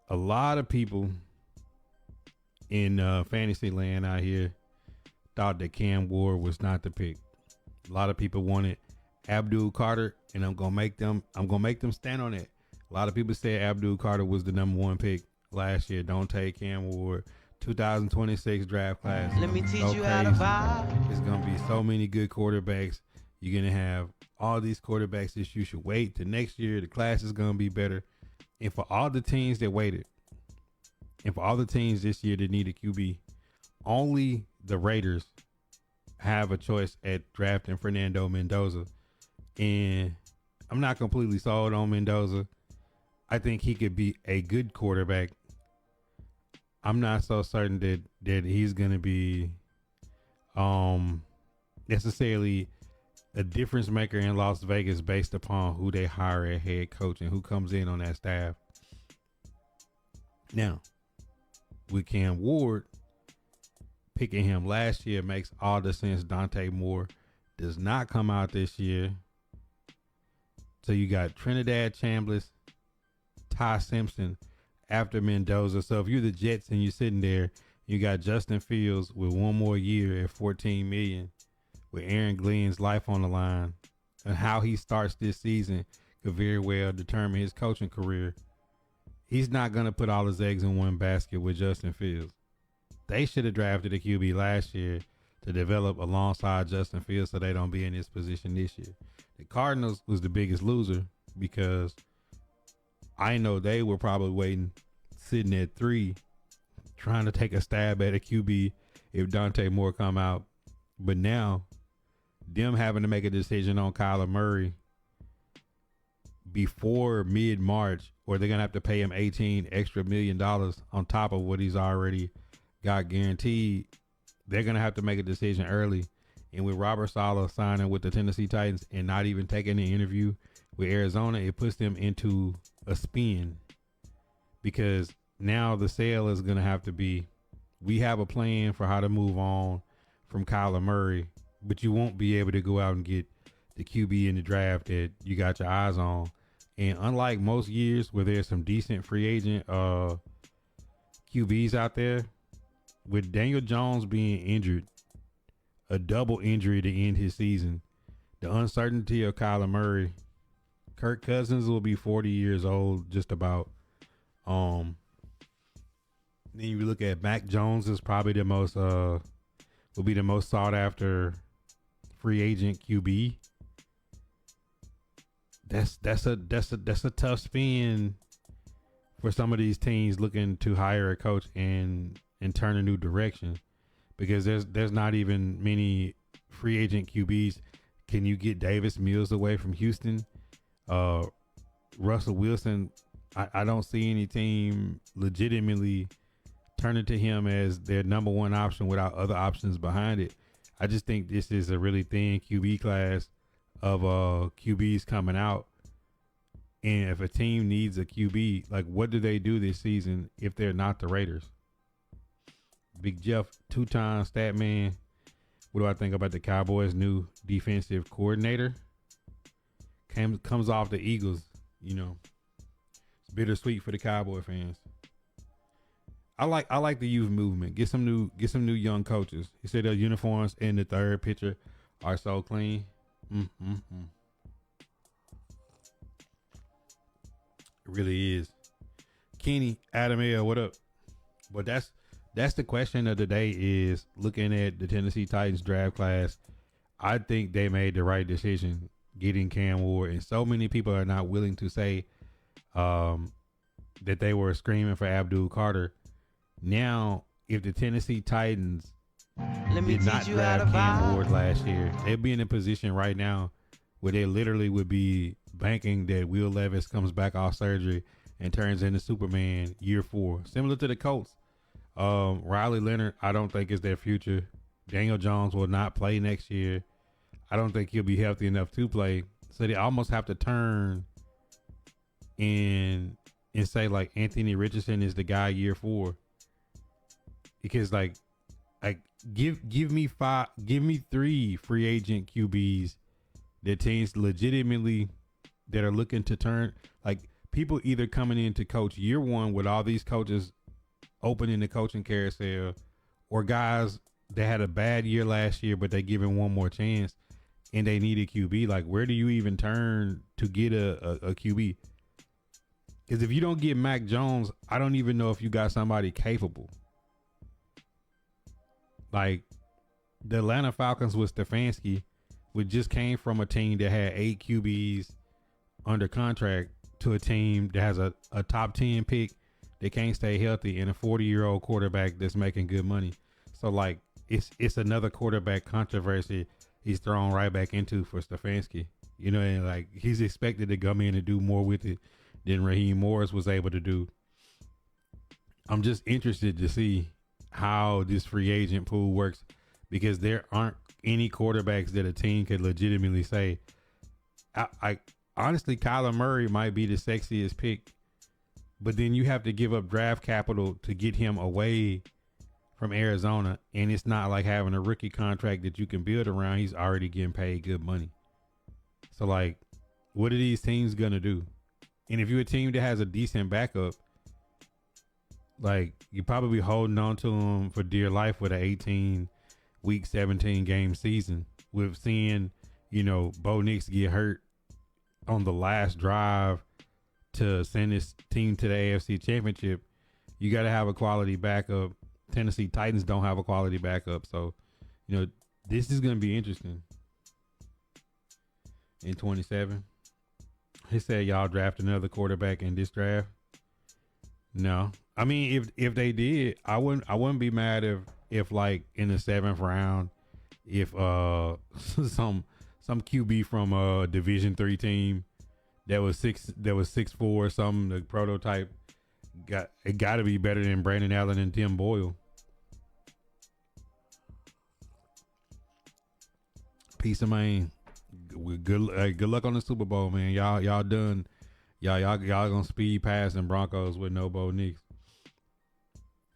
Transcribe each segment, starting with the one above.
a lot of people in fantasy land out here thought that Cam Ward was not the pick. A lot of people wanted Abdul Carter, and I'm gonna make them stand on it. A lot of people said Abdul Carter was the number one pick last year. Don't take Cam Ward. 2026 draft class. Let me teach you how to vibe. It's gonna be so many good quarterbacks. You're gonna have all these quarterbacks that you should wait to next year. The class is gonna be better. And for all the teams that waited, and for all the teams this year that need a QB, only the Raiders have a choice at drafting Fernando Mendoza. And I'm not completely sold on Mendoza. I think he could be a good quarterback. I'm not so certain that he's going to be necessarily a difference maker in Las Vegas based upon who they hire as head coach and who comes in on that staff. Now, with Cam Ward, picking him last year makes all the sense. Dante Moore does not come out this year. So you got Trinidad Chambliss, Ty Simpson after Mendoza. So if you're the Jets and you're sitting there, you got Justin Fields with one more year at $14 million, with Aaron Glenn's life on the line, and how he starts this season could very well determine his coaching career. He's not going to put all his eggs in one basket with Justin Fields. They should have drafted a QB last year to develop alongside Justin Fields so they don't be in this position this year. The Cardinals was the biggest loser because I know they were probably waiting, sitting at 3, trying to take a stab at a QB if Dante Moore come out. But now, them having to make a decision on Kyler Murray before mid-March, or they're going to have to pay him $18 extra million on top of what he's already got guaranteed. They're going to have to make a decision early. And with Robert Saleh signing with the Tennessee Titans and not even taking the interview with Arizona, it puts them into a spin, because now the sale is going to have to be, we have a plan for how to move on from Kyler Murray, but you won't be able to go out and get the QB in the draft that you got your eyes on. And unlike most years where there's some decent free agent QBs out there, with Daniel Jones being injured, a double injury to end his season, the uncertainty of Kyler Murray, Kirk Cousins will be 40 years old, just about. Then you look at Mac Jones is probably the most will be the most sought after free agent QB. That's a tough spin for some of these teams looking to hire a coach and turn a new direction, because there's not even many free agent QBs. Can you get Davis Mills away from Houston? Russell Wilson, I don't see any team legitimately turning to him as their number one option without other options behind it. I just think this is a really thin QB class of QBs coming out. And if a team needs a QB, like, what do they do this season if they're not the Raiders? Big Jeff, 2-time stat man. What do I think about the Cowboys' new defensive coordinator? Comes off the Eagles, you know. It's bittersweet for the Cowboy fans. I like the youth movement. Get some new young coaches. He said their uniforms in the third picture are so clean. It really is. Kenny, Adam L, what up? But that's the question of the day, is looking at the Tennessee Titans draft class. I think they made the right decision getting Cam Ward, and so many people are not willing to say that they were screaming for Abdul Carter. Now, if the Tennessee Titans did not draft Cam Ward last year, they'd be in a position right now where they literally would be banking that Will Levis comes back off surgery and turns into Superman year 4, similar to the Colts. Riley Leonard, I don't think is their future. Daniel Jones will not play next year. I don't think he'll be healthy enough to play. So they almost have to turn and say, like, Anthony Richardson is the guy year 4. Because like give me 3 free agent QBs that teams legitimately that are looking to turn, like, people either coming in to coach year one with all these coaches opening the coaching carousel, or guys that had a bad year last year but they given one more chance and they need a QB. Like, where do you even turn to get a QB? Because if you don't get Mac Jones, I don't even know if you got somebody capable. Like, the Atlanta Falcons with Stefanski, which just came from a team that had 8 QBs under contract to a team that has a top 10 pick that can't stay healthy and a 40-year-old quarterback that's making good money. So, like, it's another quarterback controversy he's thrown right back into for Stefanski. You know, and like, he's expected to come in and do more with it than Raheem Morris was able to do. I'm just interested to see how this free agent pool works, because there aren't any quarterbacks that a team could legitimately say. I honestly, Kyler Murray might be the sexiest pick, but then you have to give up draft capital to get him away from Arizona, and it's not like having a rookie contract that you can build around. He's already getting paid good money. So, like, what are these teams gonna do? And if you're a team that has a decent backup, like, you're probably holding on to them for dear life with an 18-week, 17-game season. With seeing, you know, Bo Nix get hurt on the last drive to send this team to the AFC Championship, you got to have a quality backup. Tennessee Titans don't have a quality backup. So, you know, this is going to be interesting in 27. He said y'all draft another quarterback in this draft. No, I mean, if they did, I wouldn't be mad if like in the 7th round, if some QB from a Division 3 team that was 6'4" or something, the prototype, got to be better than Brandon Allen and Tim Boyle. Peace of mind. Good luck on the Super Bowl, man. Y'all done. Y'all gonna speed past them Broncos with no Bo Nix.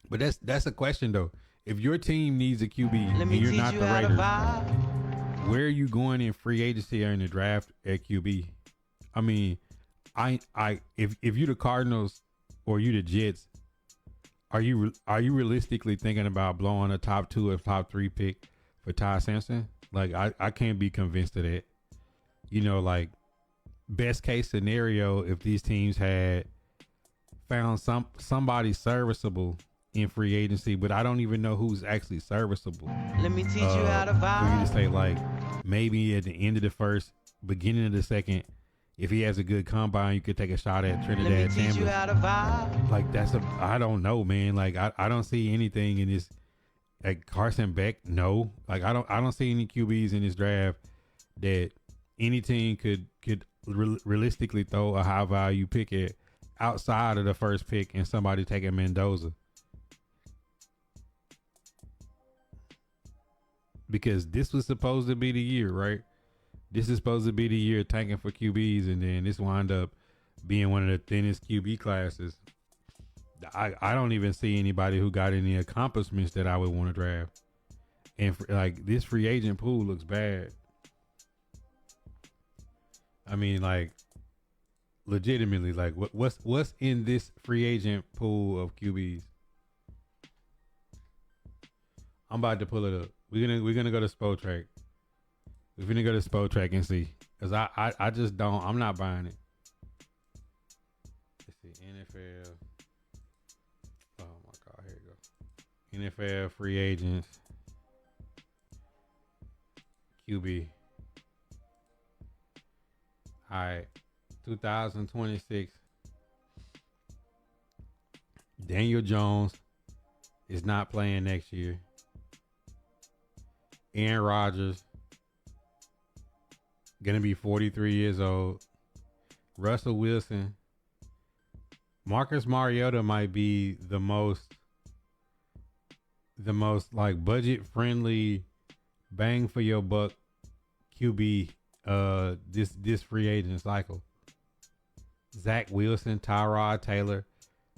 But that's a question though. If your team needs a QB and you're not the Raiders, where are you going in free agency or in the draft at QB? I mean, if you're the Cardinals or you the Jets, are you realistically thinking about blowing a top 2 or top 3 pick for Ty Sampson? Like, I can't be convinced of that. You know, like, best case scenario, if these teams had found somebody serviceable in free agency, but I don't even know who's actually serviceable. Let me teach you how to vibe. For you to say, like, maybe at the end of the first, beginning of the second, if he has a good combine, you could take a shot at Trinidad. Let me teach you how to vibe. Like, I don't know, man. Like, I don't see anything in this. Like, Carson Beck, no. Like, I don't see any QBs in this draft that any team could realistically throw a high value pick at outside of the first pick and somebody taking Mendoza. Because this was supposed to be the year, right? This is supposed to be the year tanking for QBs, and then this wind up being one of the thinnest QB classes. I don't even see anybody who got any accomplishments that I would want to draft. And like, this free agent pool looks bad. I mean, like, legitimately, like, what's in this free agent pool of QBs? I'm about to pull it up. We're gonna go to Spotrac. We're gonna go to Spotrac and see, cause I just don't. I'm not buying it. Let's see, NFL. Oh my God, here you go. NFL free agents. QB. All right, 2026. Daniel Jones is not playing next year. Aaron Rodgers, gonna be 43 years old. Russell Wilson. Marcus Mariota might be the most like budget friendly, bang for your buck QB this free agent cycle. Zach Wilson, Tyrod Taylor,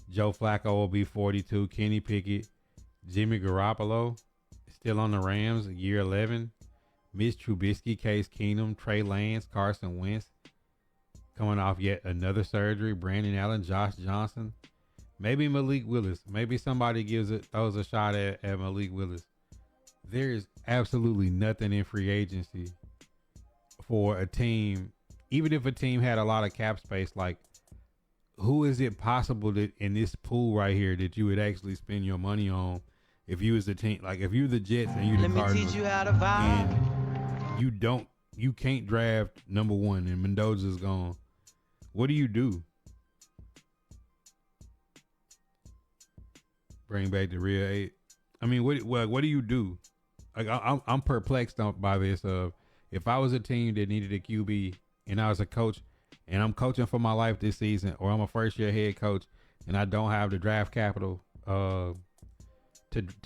Joe Flacco will be 42. Kenny Pickett, Jimmy Garoppolo, still on the Rams, year 11. Mitch Trubisky, Case Keenum, Trey Lance, Carson Wentz. coming off yet another surgery. Brandon Allen, Josh Johnson, maybe Malik Willis. Maybe somebody throws a shot at Malik Willis. There is absolutely nothing in free agency for a team, even if a team had a lot of cap space. Like, who is it possible that in this pool right here that you would actually spend your money on if you was the team? Like, if you're the Jets and you the Cardinals, Let me teach you how to vibe. and you can't draft number one and Mendoza's gone. What do? Bring back the real eight. I mean, what do you do? Like, I'm perplexed by this. If I was a team that needed a QB and I was a coach and I'm coaching for my life this season, or I'm a first year head coach and I don't have the draft capital to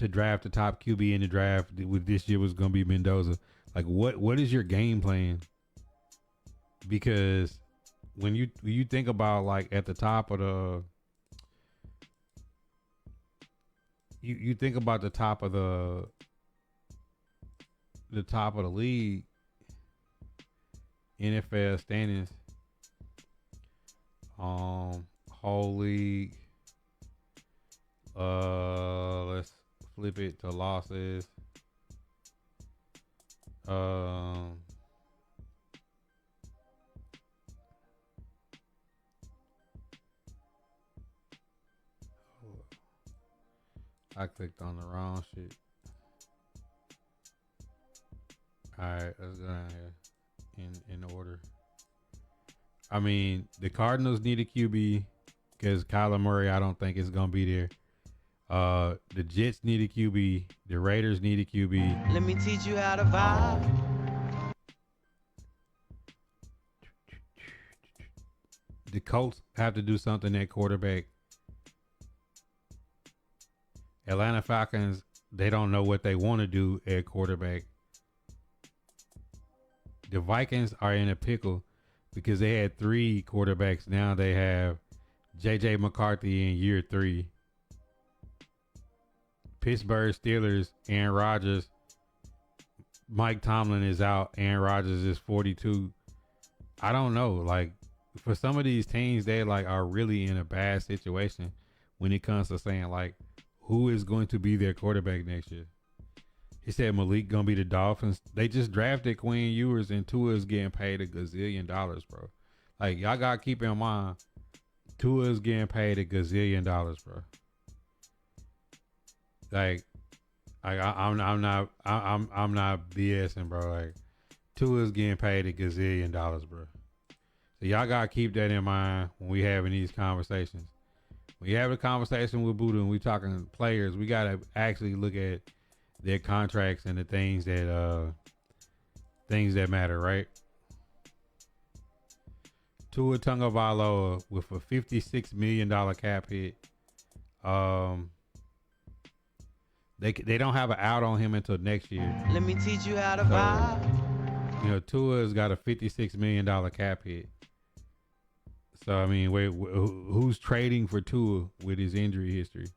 draft the top QB in the draft, with this year was going to be Mendoza. Like, what is your game plan? Because when you think about, like, at the top of the you think about the top of the league, NFL standings, whole league. Let's flip it to losses. I clicked on the wrong shit. Alright, let's go down here in order. I mean, the Cardinals need a QB because Kyler Murray, I don't think is gonna be there. The Jets need a QB. The Raiders need a QB. Let me teach you how to vibe. The Colts have to do something at quarterback. Atlanta Falcons, they don't know what they want to do at quarterback. The Vikings are in a pickle because they had 3 quarterbacks. Now they have J.J. McCarthy in year 3. Pittsburgh Steelers, Aaron Rodgers. Mike Tomlin is out. Aaron Rodgers is 42. I don't know. Like, for some of these teams, they are really in a bad situation when it comes to saying, like, who is going to be their quarterback next year. He said Malik gonna be the Dolphins. They just drafted Quinn Ewers and Tua's getting paid $1 gazillion, bro. Like, y'all gotta keep in mind, Tua's getting paid $1 gazillion, bro. Like, I'm not BSing, bro. Like, Tua's getting paid $1 gazillion, bro. So y'all gotta keep that in mind when we having these conversations. When you have a conversation with Buddha and we talking players, we gotta actually look at their contracts and the things that matter, right? Tua Tagovailoa with a $56 million cap hit. They don't have an out on him until next year. Let me teach you how to vibe. You know, Tua's got a $56 million cap hit. So, I mean, who's trading for Tua with his injury history?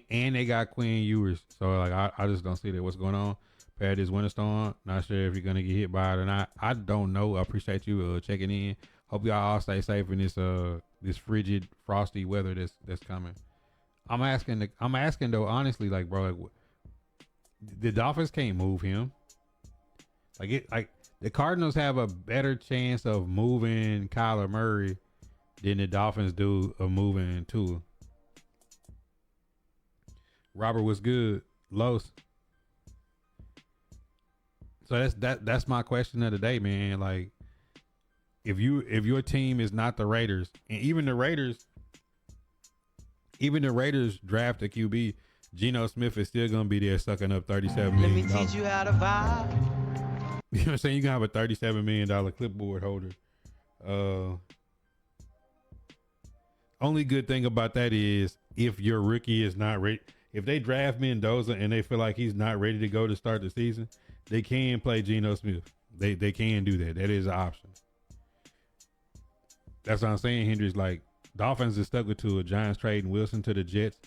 And they got Quinn Ewers. So, like, I just don't see that. What's going on? Paradise Winter Storm. Not sure if you're going to get hit by it or not. I don't know. I appreciate you checking in. Hope y'all all stay safe in this frigid, frosty weather that's coming. I'm asking though, honestly, like, bro, like, the Dolphins can't move him. Like, the Cardinals have a better chance of moving Kyler Murray than the Dolphins do of moving Tua. Robert was good. Los. So that's my question of the day, man. Like, if your team is not the Raiders, and even the Raiders draft a QB, Geno Smith is still gonna be there sucking up $37 million. Let me teach you how to vibe. You know what I'm saying? You can have a $37 million clipboard holder. Only good thing about that is if your rookie is not ready, if they draft Mendoza and they feel like he's not ready to go to start the season, they can play Geno Smith. They can do that. That is an option. That's what I'm saying, Hendrix. Like, Dolphins is stuck with Tua. Giants trading Wilson to the Jets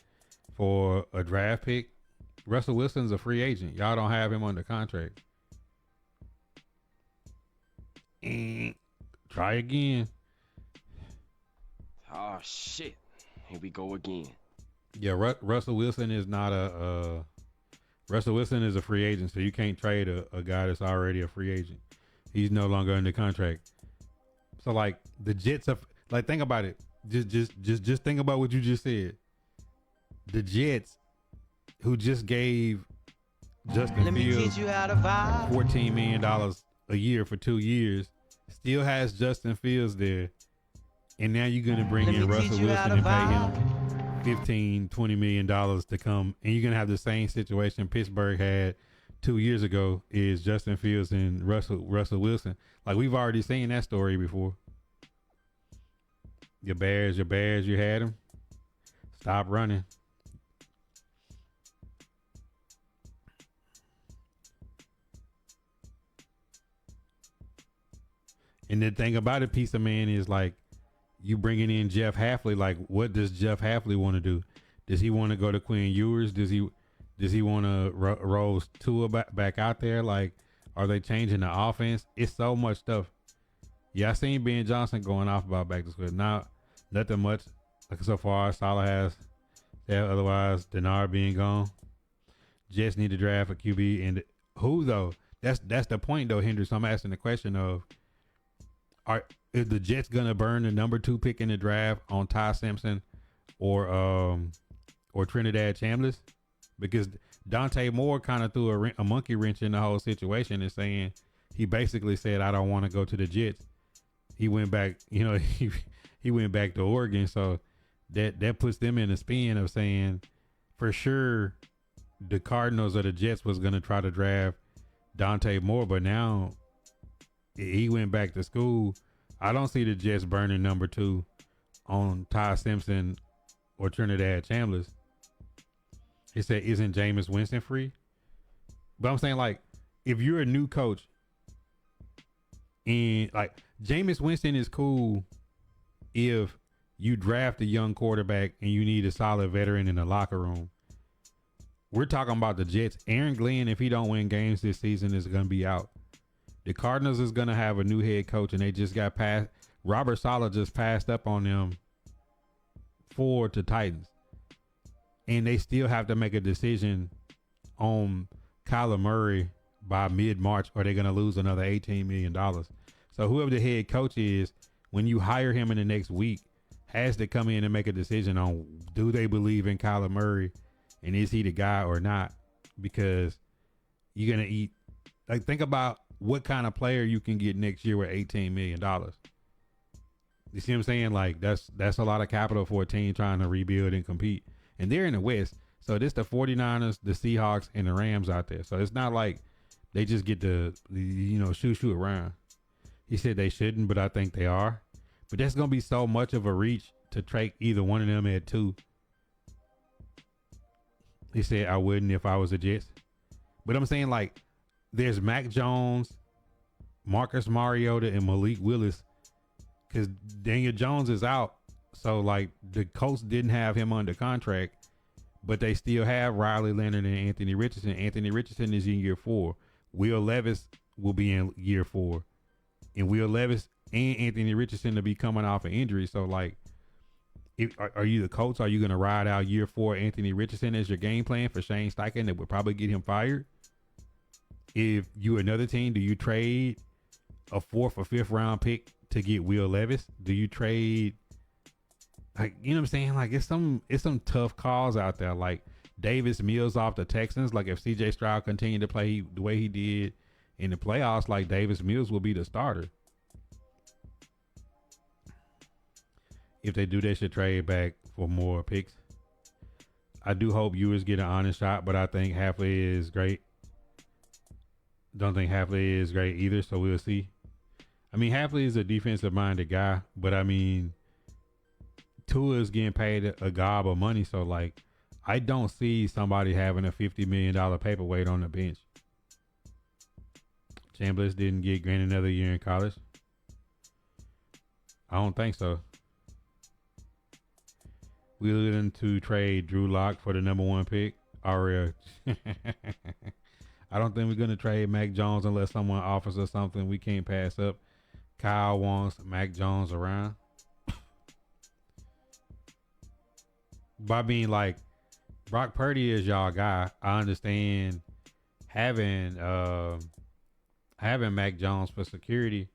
for a draft pick. Russell Wilson's a free agent. Y'all don't have him under contract. And Try again. Oh shit. Here we go again. Yeah, Russell Wilson is not a Russell Wilson is a free agent, so you can't trade a guy that's already a free agent. He's no longer under contract. So like the Jets are like, think about it. Just think about what you just said. The Jets, who just gave Justin Let me teach Fields you how to vibe. $14 million a year for 2 years, still has Justin Fields there, and now you're gonna bring Let in me Russell teach you how Wilson to and pay him vibe. $15-20 million to come, and you're gonna have the same situation Pittsburgh had 2 years ago. Is Justin Fields and Russell Wilson. Like, we've already seen that story before. Your Bears, you had them. Stop running. And the thing about it, piece of man, is like, you bringing in Jeff Halfley. Like, what does Jeff Halfley want to do? Does he want to go to Quinn Ewers? Does he want to roll Tua back out there? Like, are they changing the offense? It's so much stuff. Yeah, I seen Ben Johnson going off about back to school. Now, nothing much. Like, so far, Salah has. Yeah, otherwise, Denard being gone. Jets need to draft a QB, and who though? That's the point though, Hendricks. I'm asking the question of, is the Jets gonna burn the number 2 pick in the draft on Ty Simpson or Trinidad Chambliss? Because Dante Moore kind of threw a monkey wrench in the whole situation and saying, he basically said, I don't want to go to the Jets. He went back, he went back to Oregon. So that puts them in a spin of saying, for sure, the Cardinals or the Jets was going to try to draft Dante Moore, but now he went back to school. I don't see the Jets burning number 2 on Ty Simpson or Trinidad Chambliss. He said, isn't Jameis Winston free? But I'm saying, like, if you're a new coach and like Jameis Winston is cool if you draft a young quarterback and you need a solid veteran in the locker room. We're talking about the Jets. Aaron Glenn, if he don't win games this season, is going to be out. The Cardinals is going to have a new head coach, and they just got passed. Robert Saleh just passed up on them for the Titans. And they still have to make a decision on Kyler Murray by mid-March, or they're going to lose another $18 million. So whoever the head coach is, when you hire him in the next week, has to come in and make a decision on, do they believe in Kyler Murray and is he the guy or not? Because you're going to eat. Like, think about what kind of player you can get next year with $18 million. You see what I'm saying? Like, that's a lot of capital for a team trying to rebuild and compete. And they're in the West. So this the 49ers, the Seahawks, and the Rams out there. So it's not like they just get to, shoot around. He said they shouldn't, but I think they are. But that's going to be so much of a reach to take either one of them at 2. He said, I wouldn't if I was a Jets. But I'm saying, like, there's Mac Jones, Marcus Mariota, and Malik Willis. Because Daniel Jones is out. So, like, the Colts didn't have him under contract, but they still have Riley Leonard and Anthony Richardson. Anthony Richardson is in year 4. Will Levis will be in year 4. And Will Levis and Anthony Richardson will be coming off an injury. So, like, are you the Colts? Are you going to ride out year 4 Anthony Richardson as your game plan for Shane Steichen that would probably get him fired? If you another team, do you trade a 4th or 5th round pick to get Will Levis? Do you trade, like, you know what I'm saying? Like, it's some tough calls out there. Like Davis Mills off the Texans. Like, if CJ Stroud continued to play the way he did in the playoffs, like, Davis Mills will be the starter. If they do, they should trade back for more picks. I do hope Ewers get an honest shot, but I think Halfley is great. Don't think Halfley is great either, so we'll see. I mean, Halfley is a defensive-minded guy, but I mean, Tua is getting paid a gob of money, so, like, I don't see somebody having a $50 million paperweight on the bench. Chambliss didn't get granted another year in college. I don't think so. We're looking to trade Drew Lock for the number 1 pick. I don't think we're going to trade Mac Jones unless someone offers us something we can't pass up. Kyle wants Mac Jones around. By being like, Brock Purdy is y'all guy. I understand having having Mac Jones for security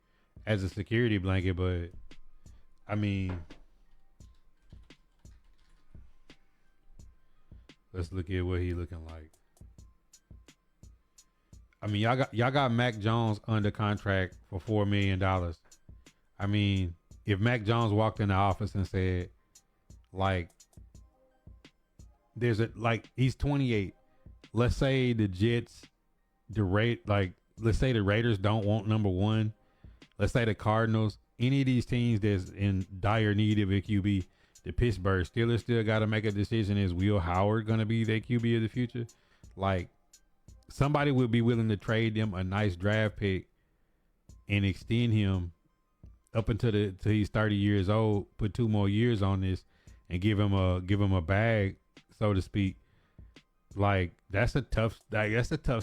as a security blanket, but I mean, let's look at what he looking like. I mean, y'all got Mac Jones under contract for $4 million. I mean, if Mac Jones walked in the office and said, like, he's 28. Let's say the Jets, let's say the Raiders don't want number one. Let's say the Cardinals, any of these teams that's in dire need of a QB, the Pittsburgh Steelers still got to make a decision. Is Will Howard going to be their QB of the future? Like, somebody would be willing to trade them a nice draft pick and extend him up until he's 30 years old, put 2 more years on this, and give him a bag, so to speak. Like, that's a tough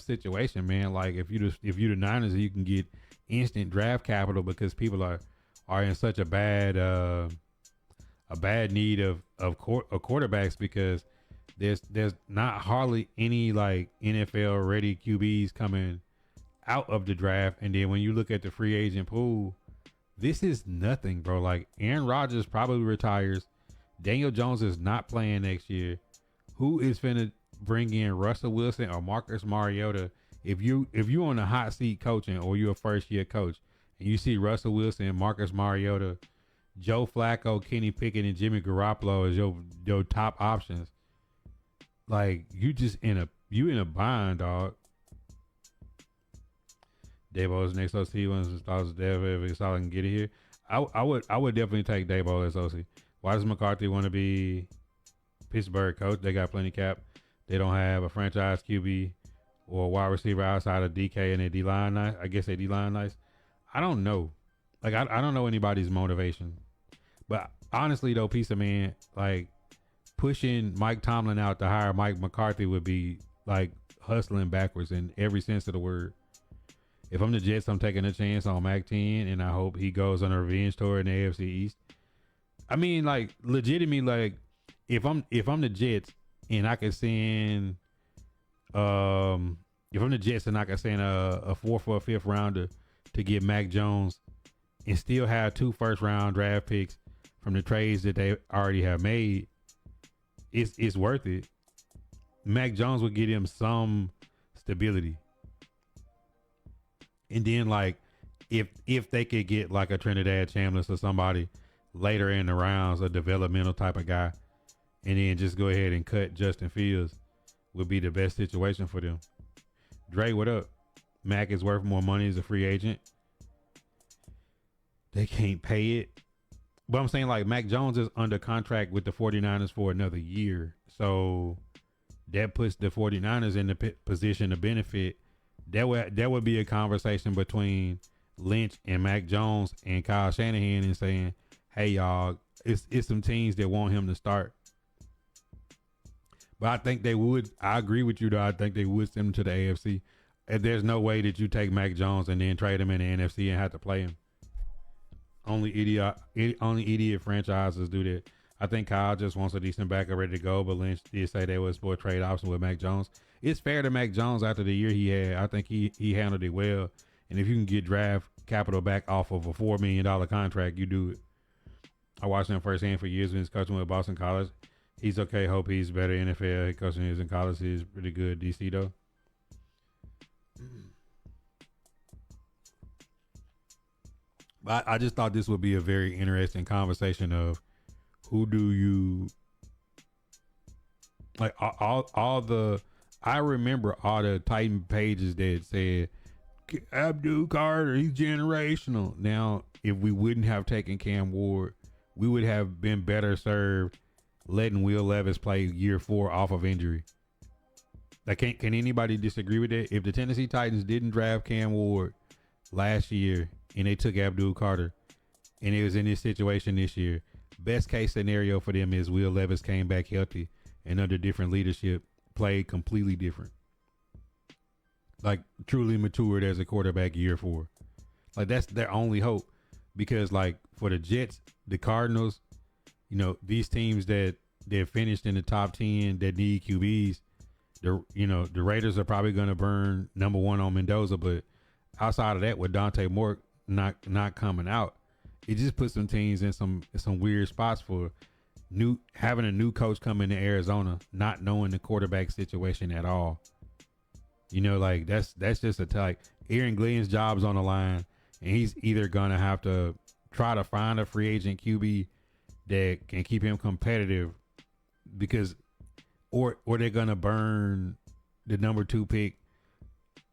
situation, man. Like, if you the Niners, you can get instant draft capital because people are in such a bad need of quarterbacks, because there's not hardly any like NFL ready QBs coming out of the draft. And then when you look at the free agent pool, this is nothing, bro. Like, Aaron Rodgers probably retires. Daniel Jones is not playing next year. Who is finna bring in Russell Wilson or Marcus Mariota? If you on a hot seat coaching, or you're a first year coach, and you see Russell Wilson, Marcus Mariota, Joe Flacco, Kenny Pickett, and Jimmy Garoppolo as your top options, like, you in a bind, dog. Debo's next OC once thoughts Dev if it's all I can get it here. I would definitely take Debo as OC. Why does McCarthy want to be Pittsburgh coach? They got plenty cap. They don't have a franchise QB or a wide receiver outside of DK, and their D-line nice. I guess their D-line nice. I don't know. Like, I don't know anybody's motivation. But honestly, though, piece of man, like, pushing Mike Tomlin out to hire Mike McCarthy would be like hustling backwards in every sense of the word. If I'm the Jets, I'm taking a chance on Mac 10, and I hope he goes on a revenge tour in the AFC East. I mean, like, legitimately, like, if I'm the Jets and I could send if I'm the Jets and I could send a 4th or a 5th rounder to get Mac Jones and still have 2 first-round draft picks from the trades that they already have made, it's worth it. Mac Jones would get him some stability. And then, like, if they could get like a Trinidad Chambliss or somebody later in the rounds, a developmental type of guy, and then just go ahead and cut Justin Fields, would be the best situation for them. Dre, what up? Mac is worth more money as a free agent. They can't pay it. But I'm saying, like, Mac Jones is under contract with the 49ers for another year. So that puts the 49ers in the position to benefit. That would be a conversation between Lynch and Mac Jones and Kyle Shanahan, and saying, hey, y'all, it's some teams that want him to start. But I think they would. I agree with you, though. I think they would send him to the AFC. And there's no way that you take Mac Jones and then trade him in the NFC and have to play him. Only idiot franchises do that. I think Kyle just wants a decent backup ready to go, but Lynch did say they would explore trade option with Mac Jones. It's fair to Mac Jones after the year he had. I think he handled it well. And if you can get draft capital back off of a $4 million contract, you do it. I watched him firsthand for years when he was coaching with Boston College. He's okay. Hope he's better NFL. He coaching is in college. He's pretty good. DC though. But I just thought this would be a very interesting conversation of who do you like all the. I remember all the Titan pages that said Abdul Carter, he's generational. Now, if we wouldn't have taken Cam Ward, we would have been better served letting Will Levis play year 4 off of injury. Like, can anybody disagree with that? If the Tennessee Titans didn't draft Cam Ward last year and they took Abdul Carter and it was in this situation this year, best case scenario for them is Will Levis came back healthy and under different leadership played completely different. Like, truly matured as a quarterback year 4. Like, that's their only hope. because like for the Jets, the Cardinals, these teams that finished in the top 10 that need QBs, the Raiders are probably going to burn number one on Mendoza, but outside of that, with Dante Moore not coming out, it just puts some teams in some weird spots for having a new coach come into Arizona, not knowing the quarterback situation at all. Like that's just like Aaron Glenn's job's on the line, and he's either gonna have to try to find a free agent QB that can keep him competitive, because or they're gonna burn the number 2 pick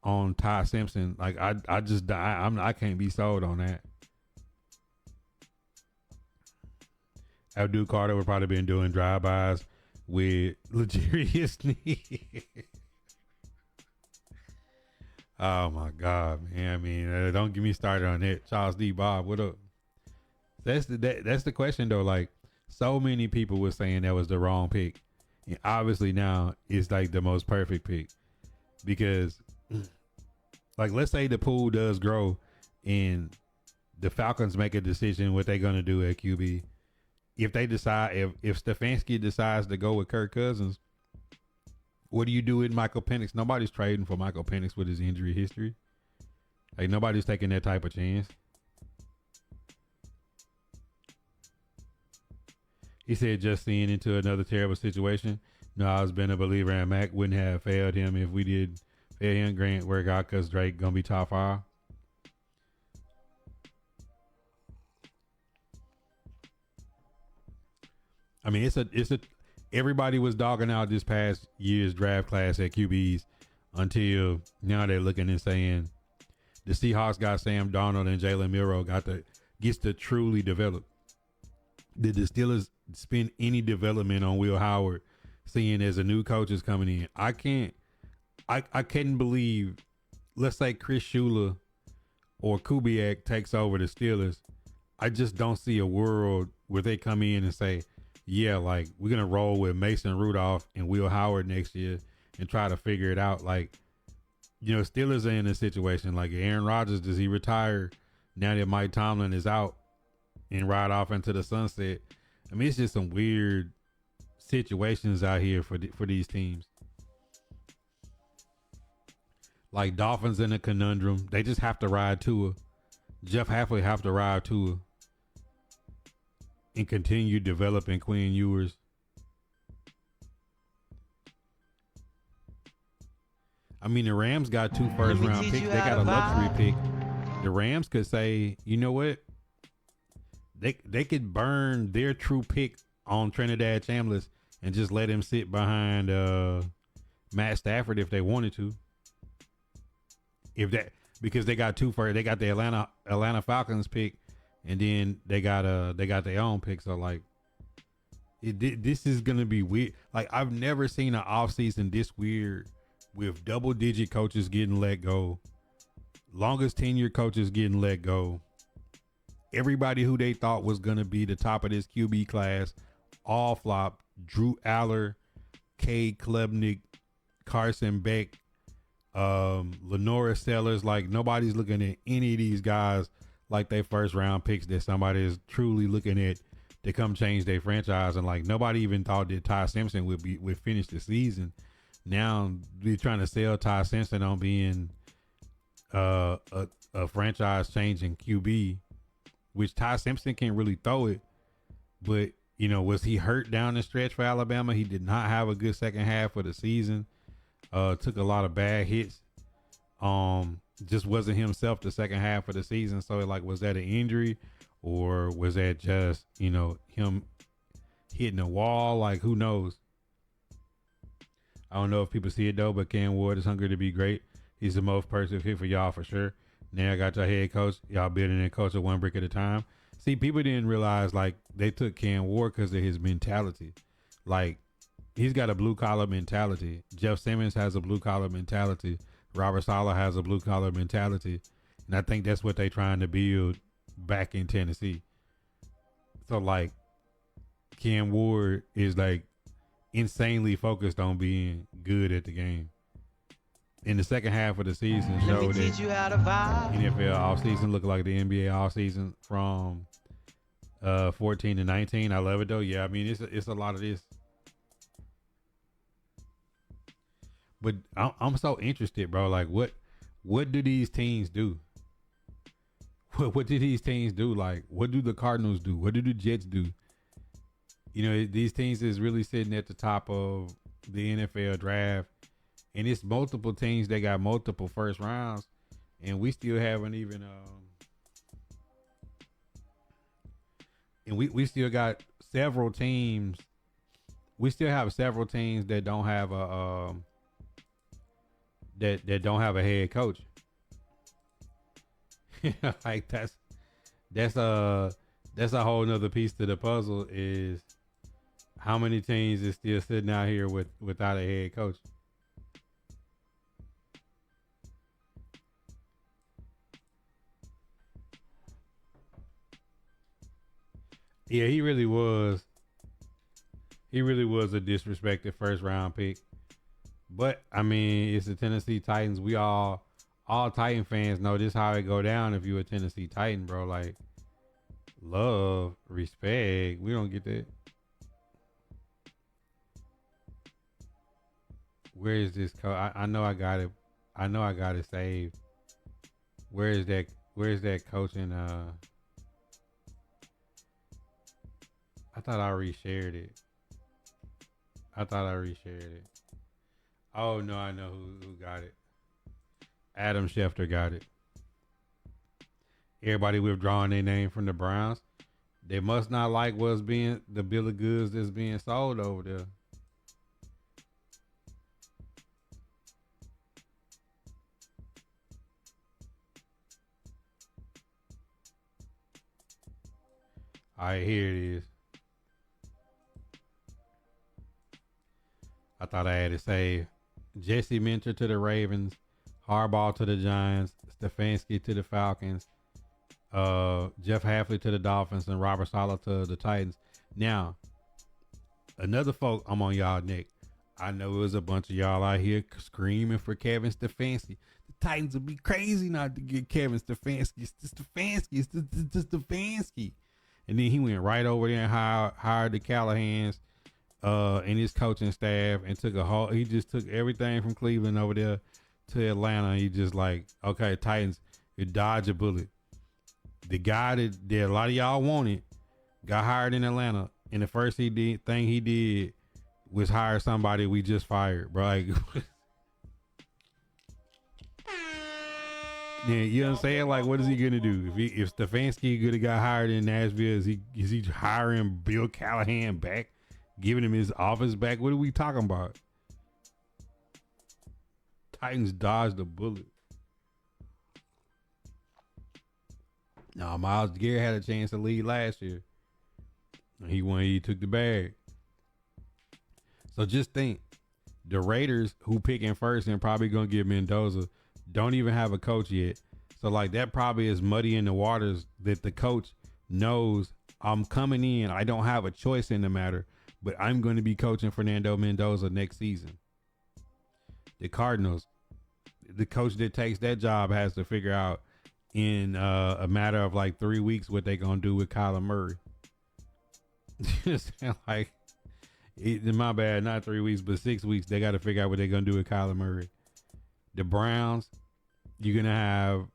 on Ty Simpson. Like I can't be sold on that. Abdul Carter would probably been doing drive-bys with luxurious Sneed. Oh my God, man! I mean, don't get me started on that. Charles D. Bob, what up? That's the question though. Like, so many people were saying that was the wrong pick, and obviously now it's like the most perfect pick, because, like, let's say the pool does grow, and the Falcons make a decision what they're gonna do at QB. If they decide, if Stefanski decides to go with Kirk Cousins, what do you do with Michael Penix? Nobody's trading for Michael Penix with his injury history. Like, nobody's taking that type of chance. He said, just seeing into another terrible situation. No, I was been a believer in Mac. Wouldn't have failed him if we did fail him. Grant work out because Drake gonna be top 5. I mean, it's a everybody was dogging out this past year's draft class at QBs until now they're looking and saying the Seahawks got Sam Darnold and Jalen Milroe gets to truly develop. Did the Steelers spend any development on Will Howard, seeing as a new coach is coming in? I couldn't believe, let's say Chris Shula or Kubiak takes over the Steelers. I just don't see a world where they come in and say, yeah, like, we're going to roll with Mason Rudolph and Will Howard next year and try to figure it out. Like, Steelers are in a situation like Aaron Rodgers. Does he retire now that Mike Tomlin is out and ride off into the sunset? I mean, it's just some weird situations out here for these teams. Like Dolphins in a conundrum. They just have to ride Tua. Jeff Halfley have to ride Tua and continue developing Quinn Ewers. I mean, the Rams got 2 first-round picks. They got a luxury pick. The Rams could say, you know what? They could burn their true pick on Trinidad Chambliss and just let him sit behind Matt Stafford if they wanted to. Because they got 2 first, they got the Atlanta Falcons pick, and then they got their own pick. So like, this is gonna be weird. Like, I've never seen an offseason this weird, with double-digit coaches getting let go, longest tenured coaches getting let go. Everybody who they thought was gonna be the top of this QB class all flopped. Drew Aller, Cade Klubnik, Carson Beck, Lenora Sellers. Like, nobody's looking at any of these guys like they first round picks that somebody is truly looking at to come change their franchise. And like, nobody even thought that Ty Simpson would finish the season. Now they're trying to sell Ty Simpson on being a franchise changing QB, which Ty Simpson can't really throw it. But was he hurt down the stretch for Alabama? He did not have a good second half of the season. Took a lot of bad hits. Just wasn't himself the second half of the season. So like, was that an injury, or was that just, him hitting a wall? Like, who knows? I don't know if people see it though, but Cam Ward is hungry to be great. He's the most perfect fit for y'all for sure. Now I got your head coach. Y'all building a culture one brick at a time. See, people didn't realize, like, they took Cam Ward because of his mentality. Like, he's got a blue collar mentality. Jeff Simmons has a blue collar mentality. Robert Saleh has a blue collar mentality. And I think that's what they're trying to build back in Tennessee. So like, Cam Ward is like insanely focused on being good at the game. in the second half of the season Let me showed teach that you how to vibe. NFL offseason looked like the NBA offseason from 14 to 19. I love it though. Yeah, I mean it's a lot of this. But I'm so interested, bro. Like what do these teams do? What do these teams do? Like what do the Cardinals do? What do the Jets do? You know, these teams is really sitting at the top of the NFL draft, and it's multiple teams that got multiple first rounds, and we still haven't even and we still got several teams. We still have several teams that don't have a that don't have a head coach. Like that's a whole nother piece to the puzzle is how many teams is still sitting out here without a head coach. Yeah, he really was. He really was a disrespected first round pick. But I mean, it's the Tennessee Titans. We all Titan fans know this how it go down if you a Tennessee Titan, bro. Like love, respect. We don't get that. Where is this code? I know I got it. I know I got it saved. Where is that? Where's that coaching? I thought I reshared it. Oh no, I know who got it. Adam Schefter got it. Everybody withdrawing their name from the Browns. They must not like what's being the bill of goods that's being sold over there. All right, here it is. I thought I had it saved. Jesse Minter to the Ravens, Harbaugh to the Giants, Stefanski to the Falcons, Jeff Hafley to the Dolphins, and Robert Saleh to the Titans. Now, another folk, I'm on y'all neck. I know it was a bunch of y'all out here screaming for Kevin Stefanski. The Titans would be crazy not to get Kevin Stefanski. It's the Stefanski. It's the Stefanski. And then he went right over there and hired the Callahans and his coaching staff and he just took everything from Cleveland over there to Atlanta. He just like, okay, Titans, you dodge a bullet. The guy that a lot of y'all wanted got hired in Atlanta, and the first thing he did was hire somebody we just fired, bro. Like, yeah, you know what I'm saying? Like, what is he gonna do if Stefanski could have got hired in Nashville? Is he hiring Bill Callahan back, giving him his office back? What are we talking about? Titans dodged the bullet. No, Myles Garrett had a chance to lead last year. He took the bag. So just think, the Raiders, who picking first and probably gonna get Mendoza, don't even have a coach yet. So like that probably is muddy in the waters that the coach knows I'm coming in. I don't have a choice in the matter, but I'm going to be coaching Fernando Mendoza next season. The Cardinals, the coach that takes that job has to figure out in a matter of like 3 weeks what they're going to do with Kyler Murray. Like, my bad, not 3 weeks, but 6 weeks. They got to figure out what they're going to do with Kyler Murray. The Browns, you're going to have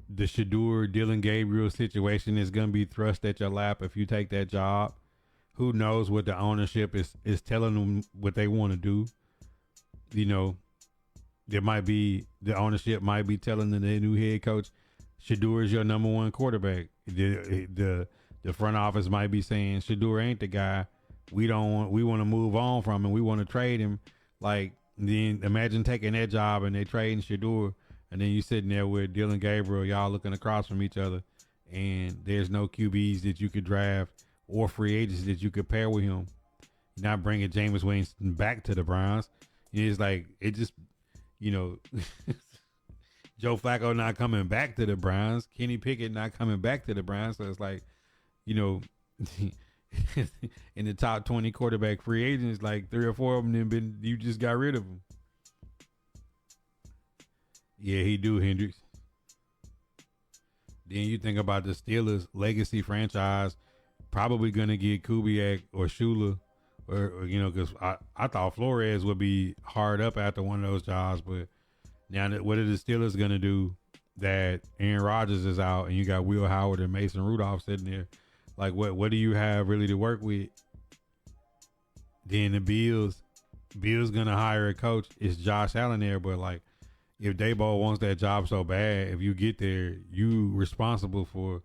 the Shador, Dylan Gabriel situation is going to be thrust at your lap if you take that job. Who knows what the ownership is telling them what they want to do. You know, the ownership might be telling the new head coach, Shador is your number one quarterback. The front office might be saying Shador ain't the guy. We want to move on from him. We want to trade him. Like, then imagine taking that job and they trading Shador, and then you sitting there with Dylan Gabriel, y'all looking across from each other, and there's no QBs that you could draft or free agents that you could pair with him. You're not bringing Jameis Winston back to the Browns. It's like, it just, you know, Joe Flacco not coming back to the Browns, Kenny Pickett not coming back to the Browns. So it's like, you know, in the top 20 quarterback free agents, like 3 or 4 of them you just got rid of them. Yeah, he do, Hendricks. Then you think about the Steelers legacy franchise, probably gonna get Kubiak or Shula, or because I thought Flores would be hard up after one of those jobs, but now what are the Steelers gonna do that Aaron Rodgers is out and you got Will Howard and Mason Rudolph sitting there? Like what do you have really to work with? Then the Bills gonna hire a coach. It's Josh Allen there, but like if Daboll wants that job so bad, if you get there, you responsible for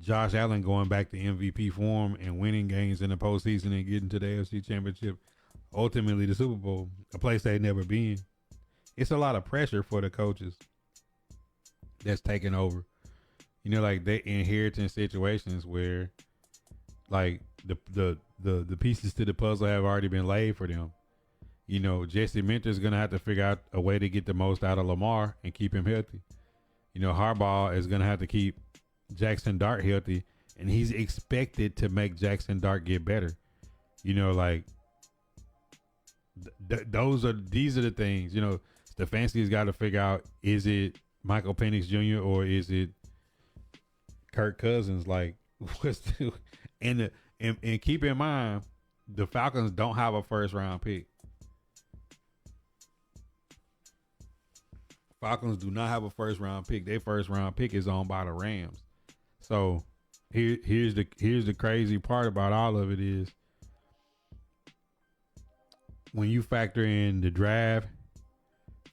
Josh Allen going back to MVP form and winning games in the postseason and getting to the AFC Championship, ultimately the Super Bowl, a place they've never been. It's a lot of pressure for the coaches that's taking over. Like they inheriting situations where, like the pieces to the puzzle have already been laid for them. Jesse Minter's gonna have to figure out a way to get the most out of Lamar and keep him healthy. Harbaugh is gonna have to keep Jackson Dart healthy, and he's expected to make Jackson Dart get better. Like these are the things. Stefanski's got to figure out: is it Michael Penix Jr. or is it Kirk Cousins? Like, and keep in mind, the Falcons don't have a first round pick. Falcons do not have a first round pick. Their first round pick is owned by the Rams. So here's the crazy part about all of it is when you factor in the draft, the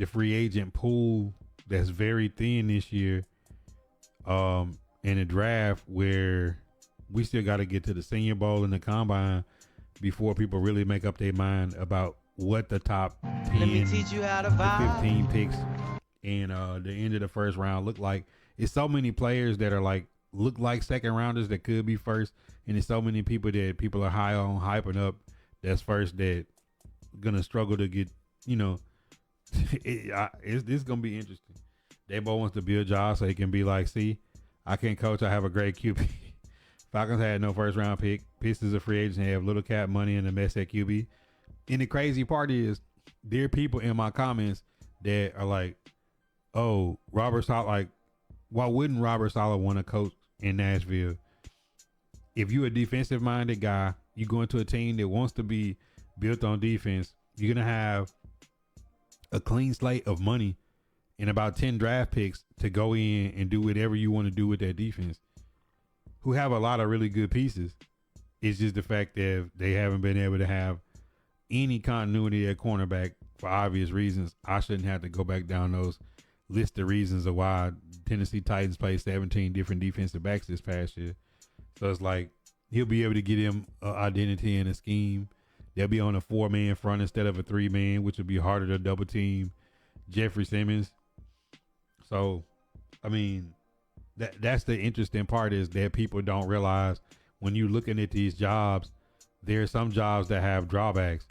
free agent pool that's very thin this year, and the draft where we still got to get to the Senior Bowl and the Combine before people really make up their mind about what the top 10 Let me teach you how to to vibe. 15 picks and the end of the first round look like. It's so many players that are look like second rounders that could be first, and there's so many people that people are high on hyping up that's first that gonna struggle to get. It's gonna be interesting. Daboll wants to build jobs so he can be like, see, I can coach. I have a great QB. Falcons had no first round pick. Pistons are free agents. They have little cap money and a mess at QB. And the crazy part is, there are people in my comments that are like, "Oh, Robert Saleh. Like, why wouldn't Robert Saleh want to coach in Nashville? If you're a defensive minded guy, you go into a team that wants to be built on defense. You're gonna have a clean slate of money and about 10 draft picks to go in and do whatever you want to do with that defense. Who have a lot of really good pieces. It's just the fact that they haven't been able to have any continuity at cornerback for obvious reasons. I shouldn't have to go back down those list of reasons of why Tennessee Titans played 17 different defensive backs this past year. So it's like he'll be able to get him an identity and a scheme. They'll be on a 4-man front instead of a 3-man, which would be harder to double team Jeffrey Simmons. So, I mean, that's the interesting part is that people don't realize when you're looking at these jobs, there are some jobs that have drawbacks.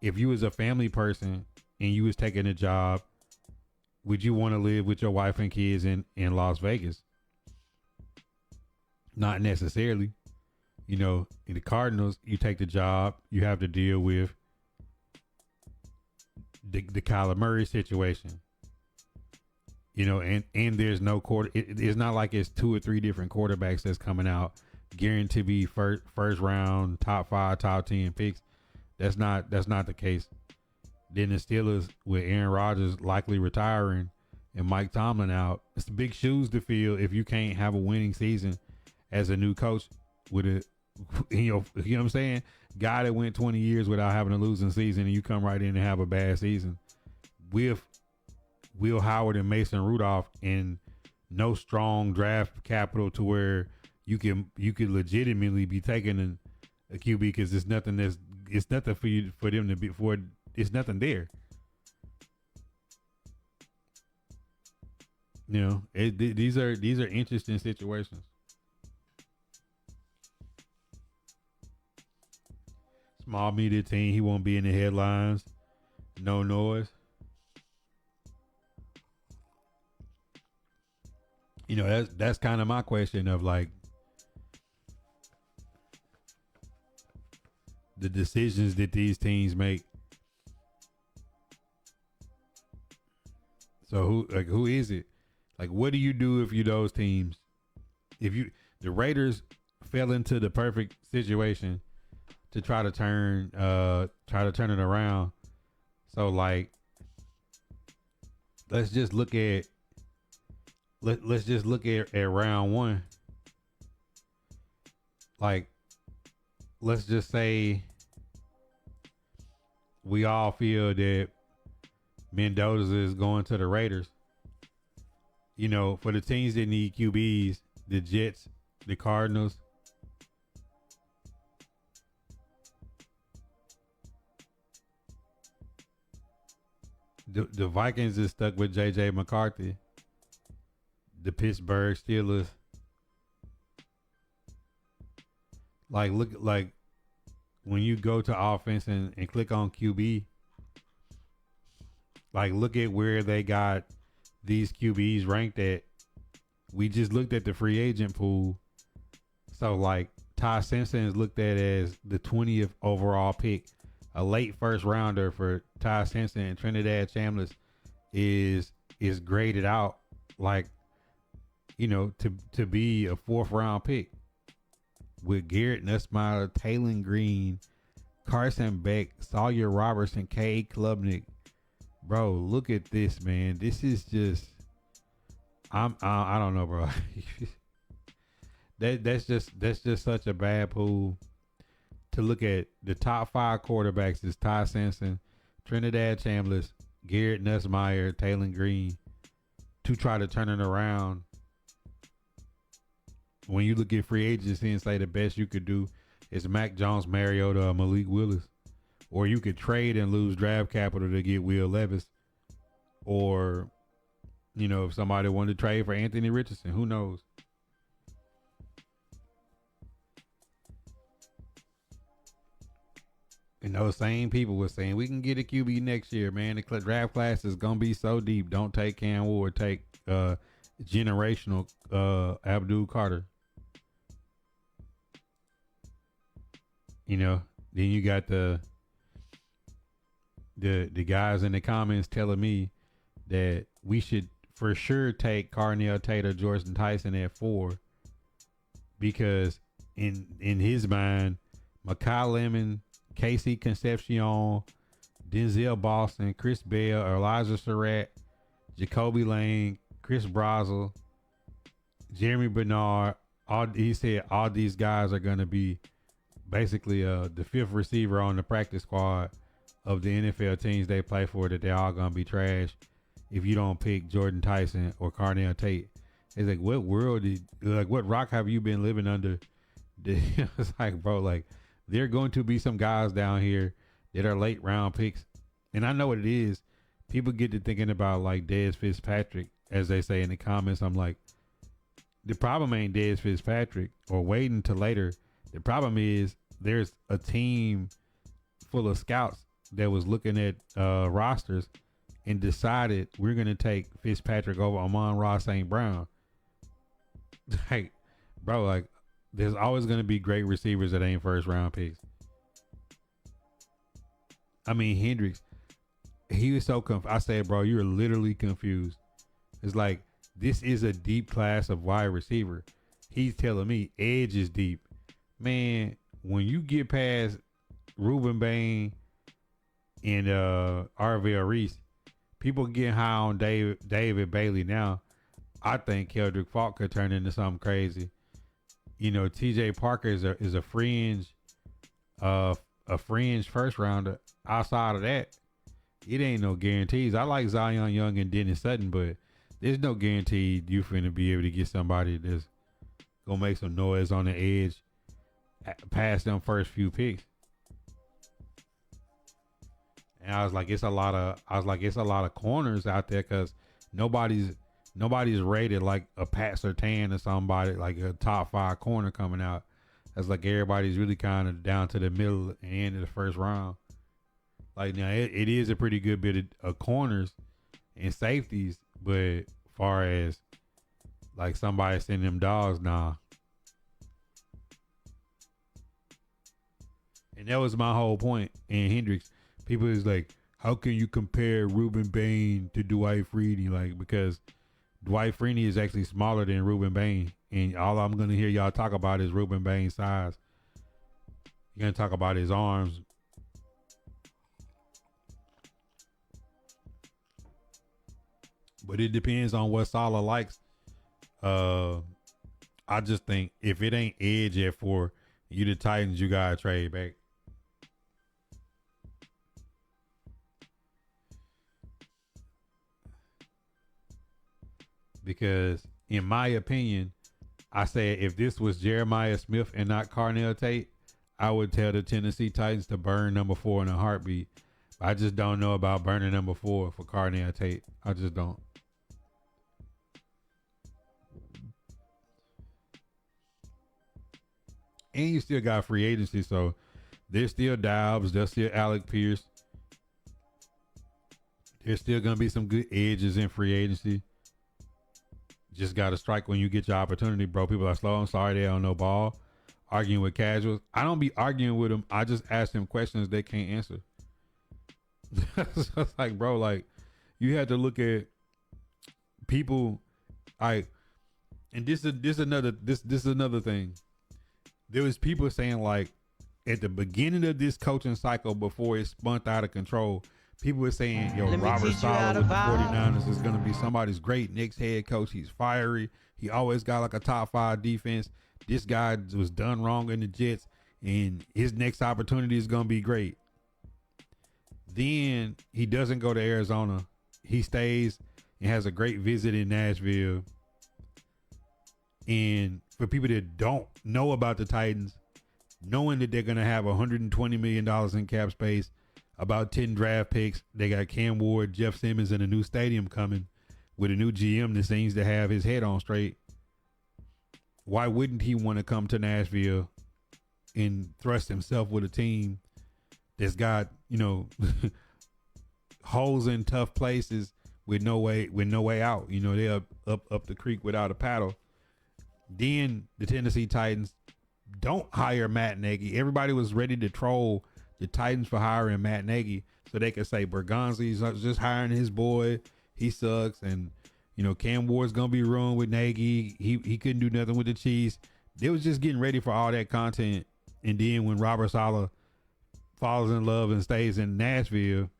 If you was a family person and you was taking a job, would you want to live with your wife and kids in Las Vegas? Not necessarily. In the Cardinals, you take the job, you have to deal with the Kyler Murray situation. And there's no it's not like it's 2 or 3 different quarterbacks that's coming out guaranteed to be first round, top 5, top 10 picks. That's not the case. Then the Steelers with Aaron Rodgers likely retiring and Mike Tomlin out, it's big shoes to fill if you can't have a winning season as a new coach with a, you know what I'm saying? Guy that went 20 years without having a losing season and you come right in and have a bad season with Will Howard and Mason Rudolph and no strong draft capital to where you could legitimately be taking a QB because it's nothing for them to be for. It's nothing there. These are interesting situations. Small media team, he won't be in the headlines. No noise. That's kind of my question of like, the decisions that these teams make. So who is it? Like, what do you do if you those teams? If the Raiders fell into the perfect situation to try to turn it around. So like, let's just look at round one. Like, let's just say we all feel that Mendoza is going to the Raiders. You know, for the teams that need QBs, the Jets, the Cardinals. The Vikings is stuck with J.J. McCarthy. The Pittsburgh Steelers. Like, look, like when you go to offense and click on QB, like, look at where they got these QBs ranked at. We just looked at the free agent pool. So, like, Ty Simpson is looked at as the 20th overall pick. A late first rounder for Ty Simpson, and Trinidad Chambliss is graded out like, you know, to be a 4th round pick. With Garrett Nussmeier, Taylon Green, Carson Beck, Sawyer Robertson, K. Klubnik. Bro, look at this, man. This is just, I don't know, bro. That's just such a bad pool. To look at the top 5 quarterbacks is Ty Simpson, Trinidad Chambliss, Garrett Nussmeier, Taylon Green, to try to turn it around. When you look at free agency and say the best you could do is Mac Jones, Mariota, or Malik Willis, or you could trade and lose draft capital to get Will Levis, or, you know, if somebody wanted to trade for Anthony Richardson, who knows? And those same people were saying we can get a QB next year, man. The draft class is gonna be so deep. Don't take Cam Ward, take generational Abdul Carter. You know, then you got the guys in the comments telling me that we should for sure take Carnell Tate, Jordan Tyson at 4, because in his mind, Makai Lemon, Casey Concepcion, Denzel Boston, Chris Bell, Elijah Surratt, Jacoby Lane, Chris Brazel, Jeremy Bernard, he said all these guys are going to be basically the 5th receiver on the practice squad of the NFL teams they play for, that they're all going to be trash if you don't pick Jordan Tyson or Carnell Tate. It's like, what what rock have you been living under? It's like, bro, like, there are going to be some guys down here that are late round picks. And I know what it is. People get to thinking about like Dez Fitzpatrick, as they say in the comments. I'm like, the problem ain't Dez Fitzpatrick or waiting till later. The problem is there's a team full of scouts that was looking at rosters and decided we're going to take Fitzpatrick over Amon-Ra St. Brown. Like, bro, like, there's always going to be great receivers that ain't first round picks. I mean, Hendricks, he was so confused. I said, bro, you're literally confused. It's like, this is a deep class of wide receiver. He's telling me edge is deep. Man, when you get past Reuben Bain and RVL Reese, people getting high on David Bailey now. I think Keldrick Falk could turn into something crazy. You know, TJ Parker is a fringe first rounder. Outside of that, it ain't no guarantees. I like Zion Young and Dennis Sutton, but there's no guarantee you finna be able to get somebody that's gonna make some noise on the edge past them first few picks. And I was like, it's a lot of corners out there, because nobody's rated like a Pat Surtain or somebody, like a top 5 corner coming out. That's like everybody's really kind of down to the middle and end of the first round. Like, now it is a pretty good bit of corners and safeties, but far as like somebody sending them dogs, nah. And that was my whole point. And Hendricks, people is like, how can you compare Ruben Bain to Dwight Freeney? Like, because Dwight Freeney is actually smaller than Ruben Bain. And all I'm going to hear y'all talk about is Ruben Bain's size. You're going to talk about his arms. But it depends on what Salah likes. I just think if it ain't edge at 4, you the Titans, you got to trade back. Because in my opinion, I said if this was Jeremiah Smith and not Carnell Tate, I would tell the Tennessee Titans to burn number 4 in a heartbeat. I just don't know about burning number 4 for Carnell Tate. I just don't. And you still got free agency, so there's still Dobbs, there's still Alec Pierce. There's still gonna be some good edges in free agency. Just gotta strike when you get your opportunity, bro. People are slow. I'm sorry they don't know ball. Arguing with casuals. I don't be arguing with them. I just ask them questions they can't answer. So it's like, bro, like you have to look at people. Like, and this is another thing. There was people saying like at the beginning of this coaching cycle before it spun out of control, people were saying, yo, Robert Saleh with the 49ers is going to be somebody's great next head coach. He's fiery. He always got like a top 5 defense. This guy was done wrong in the Jets, and his next opportunity is going to be great. Then he doesn't go to Arizona. He stays and has a great visit in Nashville. And for people that don't know about the Titans, knowing that they're going to have $120 million in cap space, about 10 draft picks, they got Cam Ward, Jeff Simmons, and a new stadium coming with a new GM that seems to have his head on straight. Why wouldn't he want to come to Nashville and thrust himself with a team that's got, you know, holes in tough places with no way out? You know, they're up the creek without a paddle. Then the Tennessee Titans don't hire Matt Nagy. Everybody was ready to troll the Titans for hiring Matt Nagy so they could say Bergonzi's just hiring his boy. He sucks. And, you know, Cam Ward's going to be ruined with Nagy. He couldn't do nothing with the Chiefs. They was just getting ready for all that content. And then when Robert Saleh falls in love and stays in Nashville,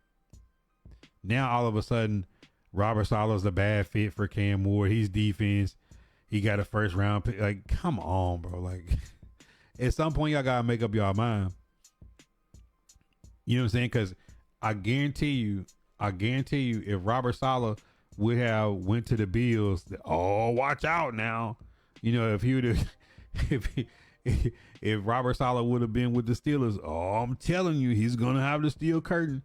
now all of a sudden Robert Saleh's a bad fit for Cam Ward. He's defense. He got a first round pick. Like, come on, bro. Like, at some point, y'all got to make up y'all mind. You know what I'm saying? Because I guarantee you, if Robert Saleh would have went to the Bills, watch out now. You know, if he would have, if Robert Saleh would have been with the Steelers, I'm telling you, he's going to have the steel curtain.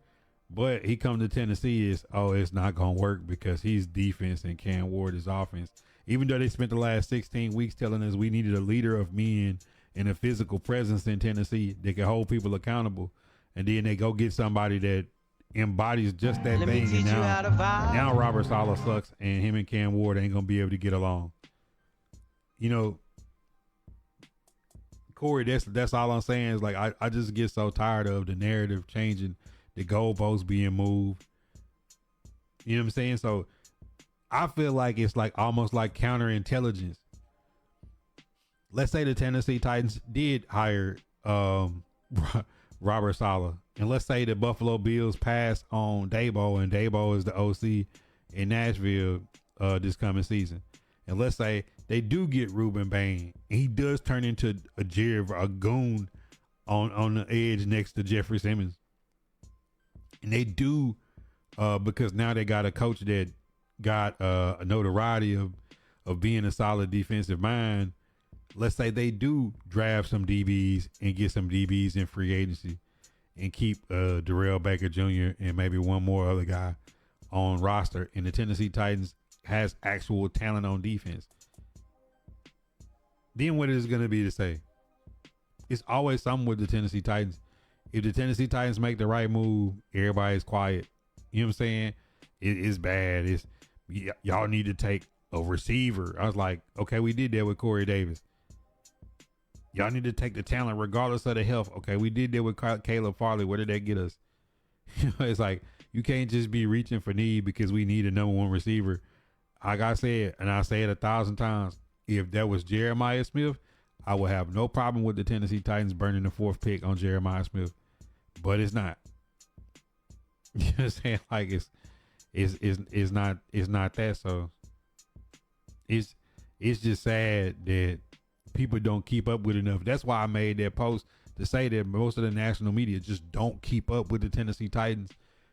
But he come to Tennessee, it's not going to work because he's defense and Cam Ward is offense. Even though they spent the last 16 weeks telling us we needed a leader of men and a physical presence in Tennessee that can hold people accountable. And then they go get somebody that embodies just that thing. And now Robert Saleh sucks and him and Cam Ward ain't going to be able to get along. You know, Corey, that's all I'm saying is like, I just get so tired of the narrative changing, the goalposts being moved. You know what I'm saying? So I feel like it's like almost like counterintelligence. Let's say the Tennessee Titans did hire Robert Saleh, and let's say the Buffalo Bills pass on Dabo, and Dabo is the OC in Nashville this coming season. And let's say they do get Ruben Bain, and he does turn into a goon on the edge next to Jeffrey Simmons. And they do because now they got a coach that got a notoriety of being a solid defensive mind. Let's say they do draft some DBs and get some DBs in free agency and keep Darrell Baker Jr. and maybe one more other guy on roster. And the Tennessee Titans has actual talent on defense. Then what is it going to be to say? It's always something with the Tennessee Titans. If the Tennessee Titans make the right move, everybody's quiet. You know what I'm saying? It's bad. Y'all need to take a receiver. I was like, okay, we did that with Corey Davis. Y'all need to take the talent regardless of the health. Okay, we did that with Caleb Farley. Where did that get us? It's like you can't just be reaching for need because we need a number one receiver. Like I said, and I say it 1,000 times, if that was Jeremiah Smith, I would have no problem with the Tennessee Titans burning the 4th pick on Jeremiah Smith. But it's not. You know what I'm saying? Like it's not that. So it's just sad that people don't keep up with enough. That's why I made that post to say that most of the national media just don't keep up with the Tennessee Titans.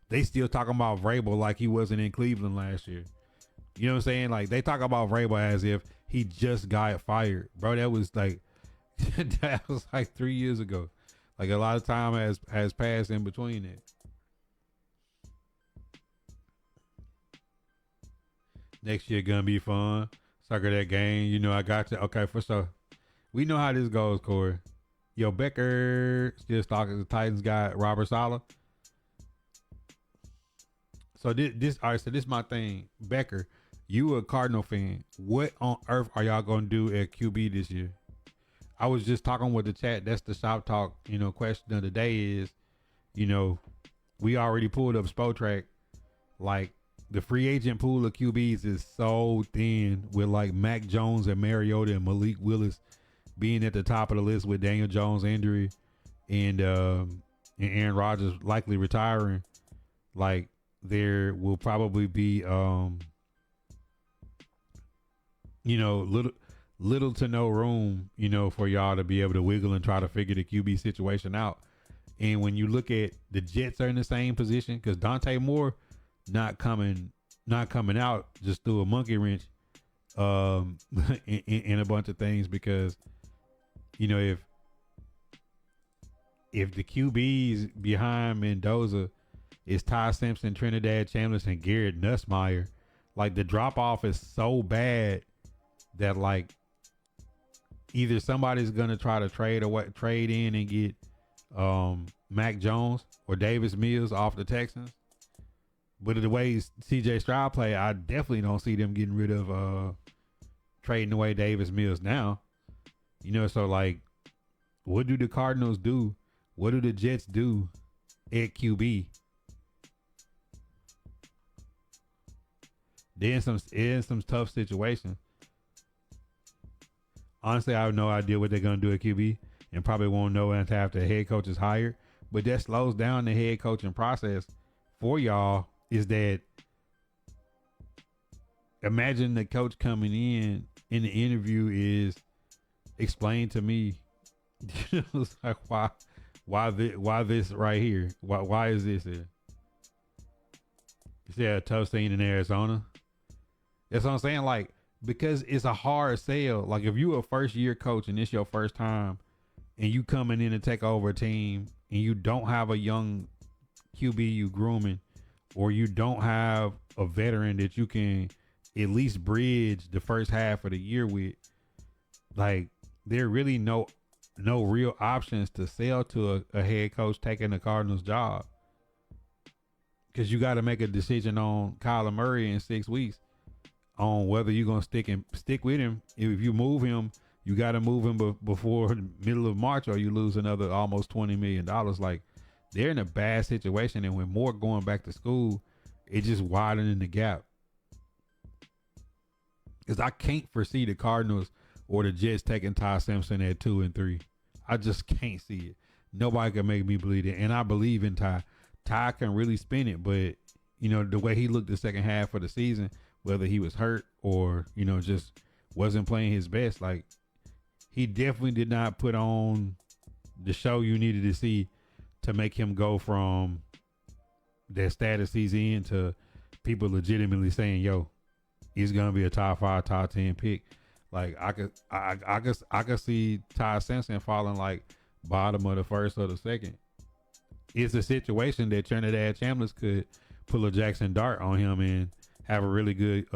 They still talking about Vrabel like he wasn't in Cleveland last year. You know what I'm saying? Like they talk about Vrabel as if he just got fired, bro. That was like 3 years ago. Like a lot of time has passed in between it. Next year gonna be fun. Sucker that game. You know I got you. Okay, for sure. We know how this goes, Corey. Yo, Becker still stalking the Titans guy, Robert Saleh. So this all right, so this is my thing. Becker, you a Cardinal fan. What on earth are y'all gonna do at QB this year? I was just talking with the chat. That's the shop talk, question of the day is, we already pulled up Spotrac. Like the free agent pool of QBs is so thin with like Mac Jones and Mariota and Malik Willis being at the top of the list with Daniel Jones' injury and Aaron Rodgers likely retiring. Like there will probably be little to no room, for y'all to be able to wiggle and try to figure the QB situation out. And when you look at the Jets are in the same position because Dante Moore not coming out just threw a monkey wrench in a bunch of things because if the QBs behind Mendoza is Ty Simpson, Trinidad Chambliss, and Garrett Nussmeier, like the drop off is so bad that like either somebody's gonna try to trade in and get Mac Jones or Davis Mills off the Texans. But the way CJ Stroud play, I definitely don't see them getting rid of trading away Davis Mills now. So like, what do the Cardinals do? What do the Jets do at QB? They're in some tough situations. Honestly, I have no idea what they're going to do at QB and probably won't know until after the head coach is hired. But that slows down the head coaching process for y'all is that imagine the coach coming in the interview is explain to me it's like why this right here? Why is this here? You see a tough scene in Arizona? That's what I'm saying. Like, because it's a hard sell. Like if you a first year coach and it's your first time and you coming in to take over a team and you don't have a young QB you grooming or you don't have a veteran that you can at least bridge the first half of the year with, like there are really no real options to sell to a head coach taking the Cardinals job. Cause you got to make a decision on Kyler Murray in 6 weeks on whether you're going to stick with him. If you move him, you got to move him before the middle of March or you lose another almost $20 million. Like they're in a bad situation. And with Moore going back to school, it's just widening the gap. Cause I can't foresee the Cardinals or the Jets taking Ty Simpson at 2 and 3. I just can't see it. Nobody can make me believe it. And I believe in Ty. Ty can really spin it, but the way he looked the second half of the season, whether he was hurt or, just wasn't playing his best, like he definitely did not put on the show you needed to see to make him go from that status he's in to people legitimately saying, yo, he's going to be a top 5, top 10 pick. Like I could see Ty Simpson falling like bottom of the first or the second. It's a situation that Trinidad Chambliss could pull a Jackson Dart on him and have a really good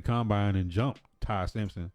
combine and jump Ty Simpson